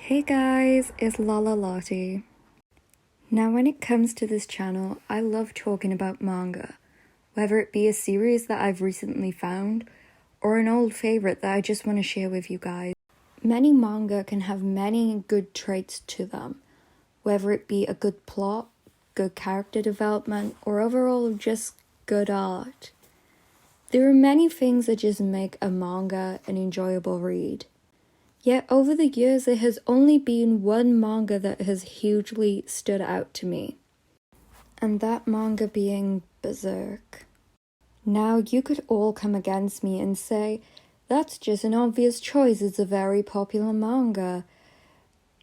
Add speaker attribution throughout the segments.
Speaker 1: Hey guys, it's Lala Lottie. Now when it comes to this channel, I love talking about manga, whether it be a series that I've recently found or an old favourite that I just want to share with you guys. Many manga can have many good traits to them, whether it be a good plot, good character development, or overall just good art. There are many things that just make a manga an enjoyable read. Yet over the years, there has only been one manga that has hugely stood out to me, and that manga being Berserk. Now, you could all come against me and say, that's just an obvious choice, it's a very popular manga.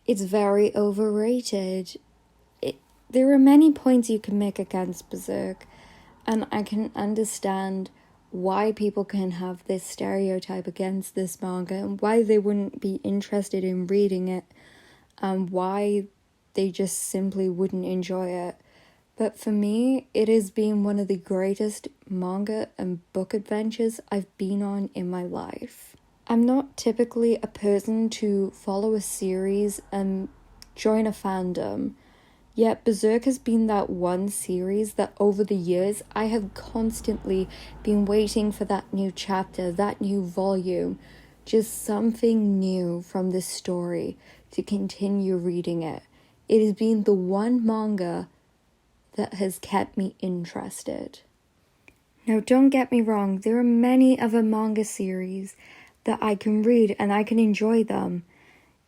Speaker 1: It's very overrated. There are many points you can make against Berserk, and I can understand why people can have this stereotype against this manga and why they wouldn't be interested in reading it and why they just simply wouldn't enjoy it. But for me, it has been one of the greatest manga and book adventures I've been on in my life. I'm not typically a person to follow a series and join a fandom. Yet Berserk has been that one series that over the years I have constantly been waiting for that new chapter, that new volume, just something new from this story to continue reading it. It has been the one manga that has kept me interested. Now don't get me wrong, there are many other manga series that I can read and I can enjoy them.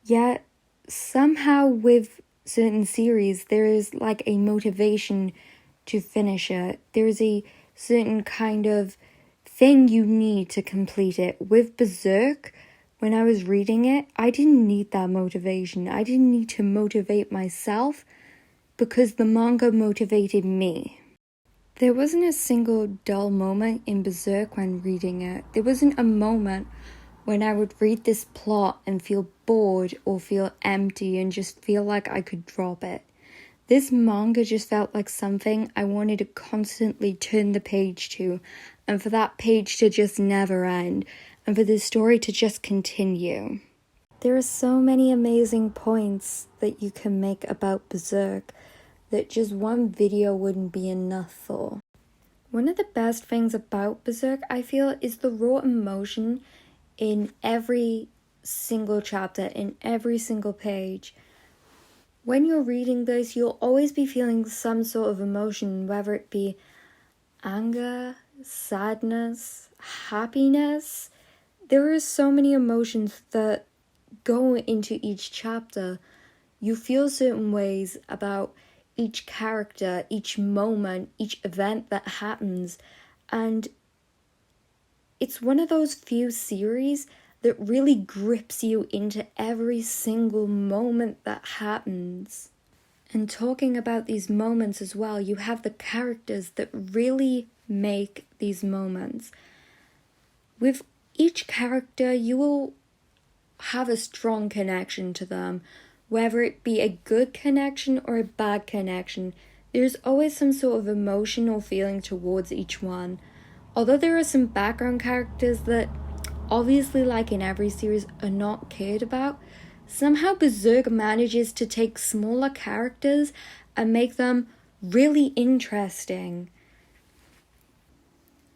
Speaker 1: Yet somehow with certain series, there is like a motivation to finish it. There is a certain kind of thing you need to complete it. With Berserk, when I was reading it, I didn't need that motivation. I didn't need to motivate myself because the manga motivated me. There wasn't a single dull moment in Berserk when reading it. There wasn't a moment when I would read this plot and feel bored or feel empty and just feel like I could drop it. This manga just felt like something I wanted to constantly turn the page to, and for that page to just never end, and for the story to just continue. There are so many amazing points that you can make about Berserk that just one video wouldn't be enough for. One of the best things about Berserk, I feel, is the raw emotion in every single chapter, in every single page. When you're reading this, you'll always be feeling some sort of emotion, whether it be anger, sadness, happiness. There are so many emotions that go into each chapter. You feel certain ways about each character, each moment, each event that happens, and it's one of those few series that really grips you into every single moment that happens. And talking about these moments as well, you have the characters that really make these moments. With each character, you will have a strong connection to them, whether it be a good connection or a bad connection. There's always some sort of emotional feeling towards each one. Although there are some background characters that, obviously like in every series, are not cared about, somehow Berserk manages to take smaller characters and make them really interesting.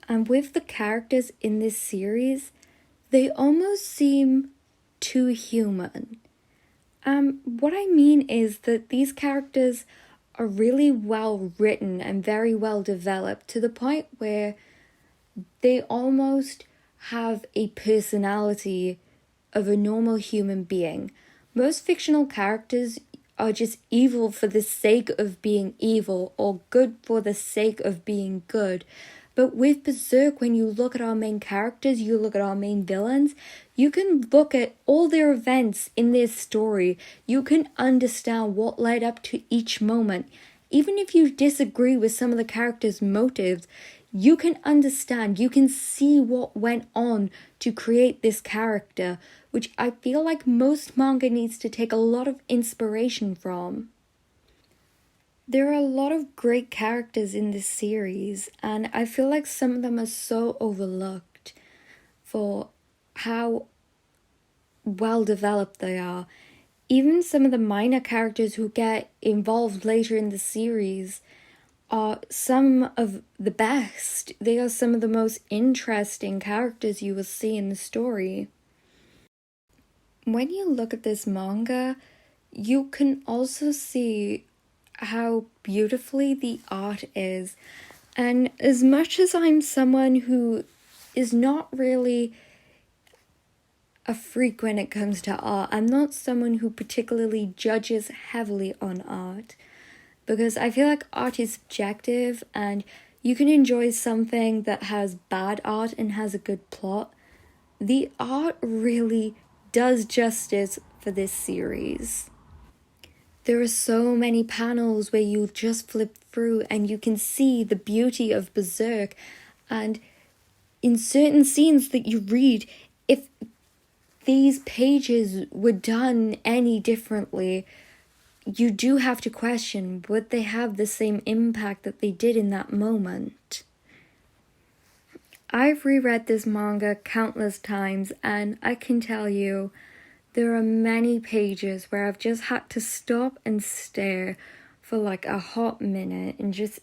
Speaker 1: And with the characters in this series, they almost seem too human. What I mean is that these characters are really well written and very well developed to the point where they almost have a personality of a normal human being. Most fictional characters are just evil for the sake of being evil or good for the sake of being good. But with Berserk, when you look at our main characters, you look at our main villains, you can look at all their events in their story. You can understand what led up to each moment. Even if you disagree with some of the characters' motives, you can understand, you can see what went on to create this character, which I feel like most manga needs to take a lot of inspiration from. There are a lot of great characters in this series, and I feel like some of them are so overlooked for how well developed they are. even some of the minor characters who get involved later in the series are some of the best. They are some of the most interesting characters you will see in the story. When you look at this manga, you can also see how beautifully the art is. And as much as I'm someone who is not really a freak when it comes to art, I'm not someone who particularly judges heavily on art, because I feel like art is subjective and you can enjoy something that has bad art and has a good plot. The art really does justice for this series. There are so many panels where you just flip through and you can see the beauty of Berserk, and in certain scenes that you read, if these pages were done any differently, you do have to question, would they have the same impact that they did in that moment? I've reread this manga countless times, and I can tell you, there are many pages where I've just had to stop and stare for like a hot minute and just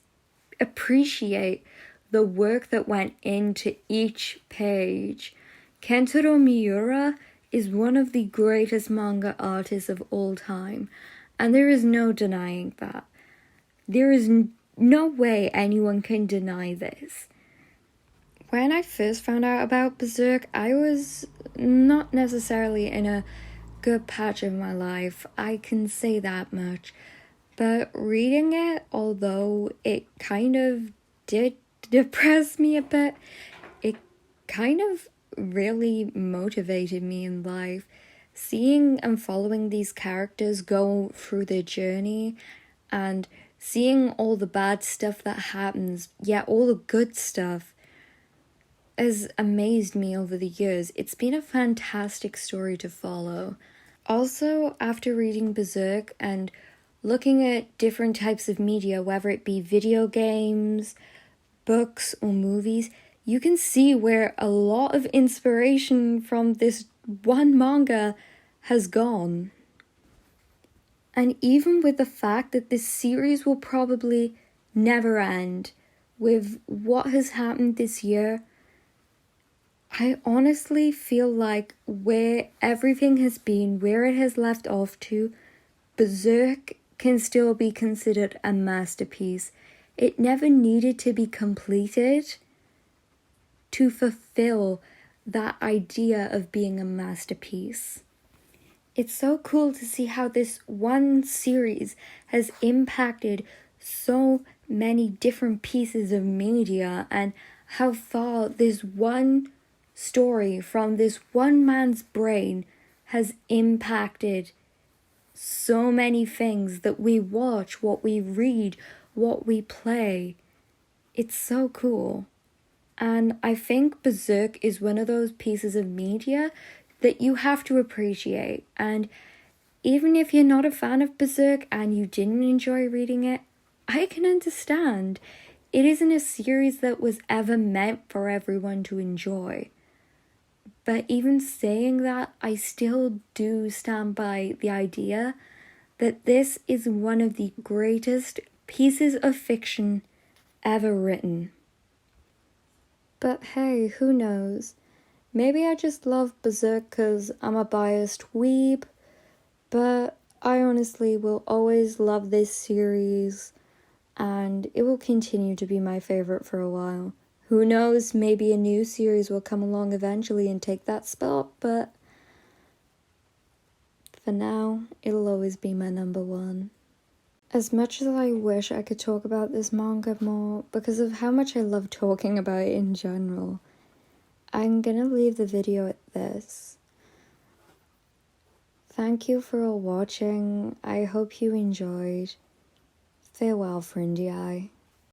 Speaker 1: appreciate the work that went into each page. Kentaro Miura is one of the greatest manga artists of all time, and there is no denying that. There is no way anyone can deny this. When I first found out about Berserk, I was not necessarily in a good patch of my life, I can say that much. But reading it, although it kind of did depress me a bit, it kind of really motivated me in life. Seeing and following these characters go through their journey and seeing all the bad stuff that happens, yet all the good stuff, has amazed me over the years. It's been a fantastic story to follow. Also, after reading Berserk and looking at different types of media, whether it be video games, books, or movies, you can see where a lot of inspiration from this one manga has gone. And even with the fact that this series will probably never end, with what has happened this year, I honestly feel like where everything has been, where it has left off to, Berserk can still be considered a masterpiece. It never needed to be completed to fulfill that idea of being a masterpiece. It's so cool to see how this one series has impacted so many different pieces of media, and how far this one story from this one man's brain has impacted so many things that we watch, what we read, what we play. It's so cool. And I think Berserk is one of those pieces of media that you have to appreciate. And even if you're not a fan of Berserk and you didn't enjoy reading it, I can understand. It isn't a series that was ever meant for everyone to enjoy. But even saying that, I still do stand by the idea that this is one of the greatest pieces of fiction ever written. But hey, who knows? Maybe I just love Berserk because I'm a biased weeb, but I honestly will always love this series, and it will continue to be my favorite for a while. Who knows, maybe a new series will come along eventually and take that spot, but for now, it'll always be my number one. As much as I wish I could talk about this manga more, because of how much I love talking about it in general, I'm gonna leave the video at this. Thank you for all watching. I hope you enjoyed. Farewell, friendy eye.